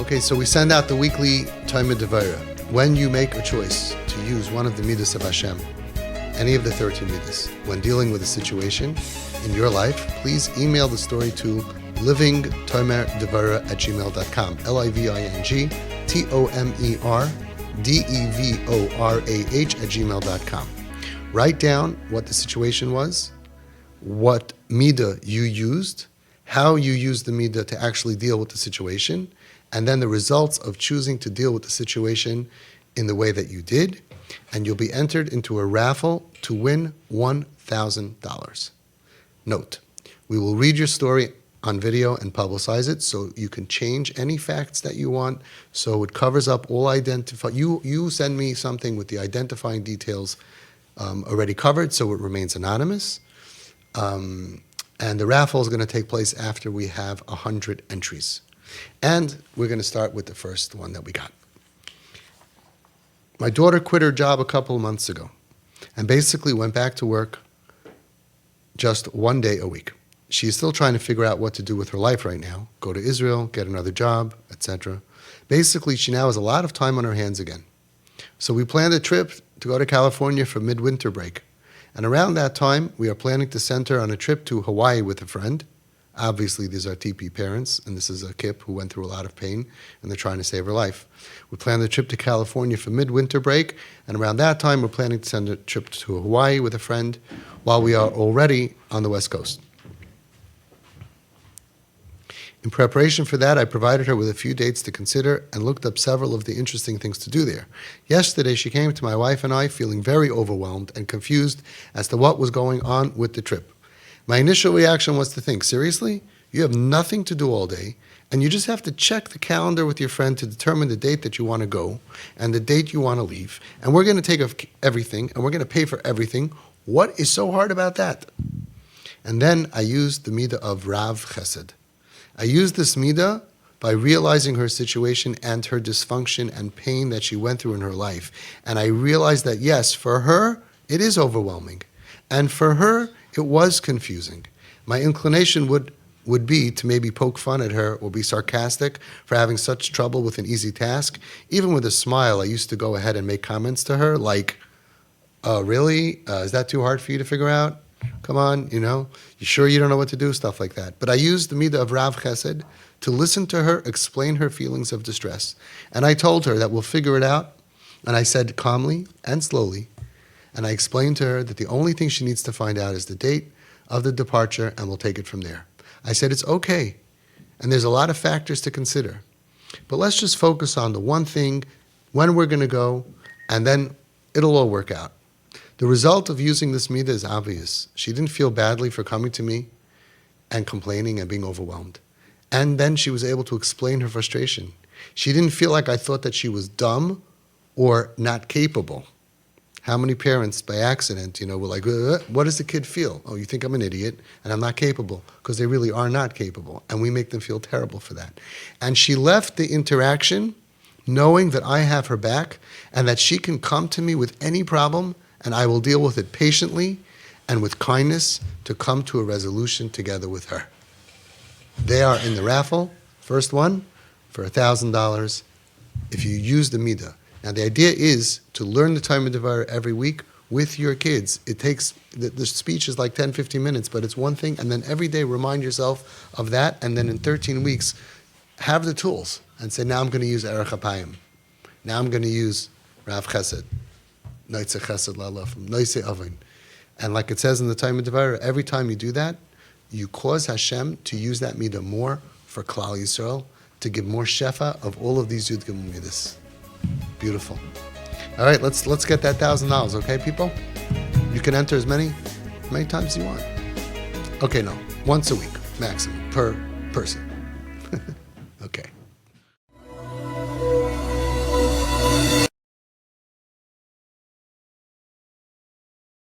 Okay, so we send out the weekly Talmud Devorah. When you make a choice to use one of the midas of Hashem, any of the 13 midas, when dealing with a situation in your life, please email the story to livingtomerdevorah@gmail.com. livingtomerdevorah@gmail.com. Write down what the situation was, what midah you used, how you used the midah to actually deal with the situation, and then the results of choosing to deal with the situation in the way that you did, and you'll be entered into a raffle to win $1,000. Note, we will read your story on video and publicize it so you can change any facts that you want, so it covers up all you send me something with the identifying details already covered, so it remains anonymous. And the raffle is going to take place after we have 100 entries. And we're going to start with the first one that we got. My daughter quit her job a couple of months ago and basically went back to work just one day a week. She's still trying to figure out what to do with her life right now, go to Israel, get another job, etc. Basically, she now has a lot of time on her hands again. So we planned a trip to go to California for midwinter break. And around that time, we are planning to send her on a trip to Hawaii with a friend. Obviously, these are TP parents, and this is a kip who went through a lot of pain, and they're trying to save her life. We planned the trip to California for midwinter break, and around that time, we're planning to send a trip to Hawaii with a friend while we are already on the West Coast. In preparation for that, I provided her with a few dates to consider and looked up several of the interesting things to do there. Yesterday, she came to my wife and I feeling very overwhelmed and confused as to what was going on with the trip. My initial reaction was to think, seriously? You have nothing to do all day, and you just have to check the calendar with your friend to determine the date that you want to go and the date you want to leave, and we're going to take everything, and we're going to pay for everything. What is so hard about that? And then I used the midah of Rav Chesed. I used this midah by realizing her situation and her dysfunction and pain that she went through in her life. And I realized that, yes, for her, it is overwhelming. And for her, it was confusing. My inclination would be to maybe poke fun at her or be sarcastic for having such trouble with an easy task. Even with a smile, I used to go ahead and make comments to her like, really? Is that too hard for you to figure out? Come on, you sure you don't know what to do? Stuff like that. But I used the midah of Rav Chesed to listen to her explain her feelings of distress. And I told her that we'll figure it out. And I said calmly and slowly, and I explained to her that the only thing she needs to find out is the date of the departure, and we'll take it from there. I said it's okay, and there's a lot of factors to consider. But let's just focus on the one thing, when we're going to go, and then it'll all work out. The result of using this midah is obvious. She didn't feel badly for coming to me and complaining and being overwhelmed. And then she was able to explain her frustration. She didn't feel like I thought that she was dumb or not capable. How many parents, by accident, were like, what does the kid feel? Oh, you think I'm an idiot and I'm not capable, because they really are not capable. And we make them feel terrible for that. And she left the interaction knowing that I have her back and that she can come to me with any problem and I will deal with it patiently and with kindness to come to a resolution together with her. They are in the raffle, first one, for $1,000 if you use the midah. Now the idea is to learn the Talmud Devorah every week with your kids. It takes, the speech is like 10, 15 minutes, but it's one thing, and then every day remind yourself of that, and then in 13 weeks, have the tools, and say, now I'm going to use Erech HaPayim. Now I'm going to use Rav Chesed. Noitze Chesed La'alaf, Noitze Avin. And like it says in the Talmud Devorah, every time you do that, you cause Hashem to use that midah more for Klal Yisrael, to give more shefa of all of these Yud Gimel midas. Beautiful. All right, let's get that $1,000, okay, people? You can enter as many times as you want. Okay, no, once a week, maximum, per person. Okay.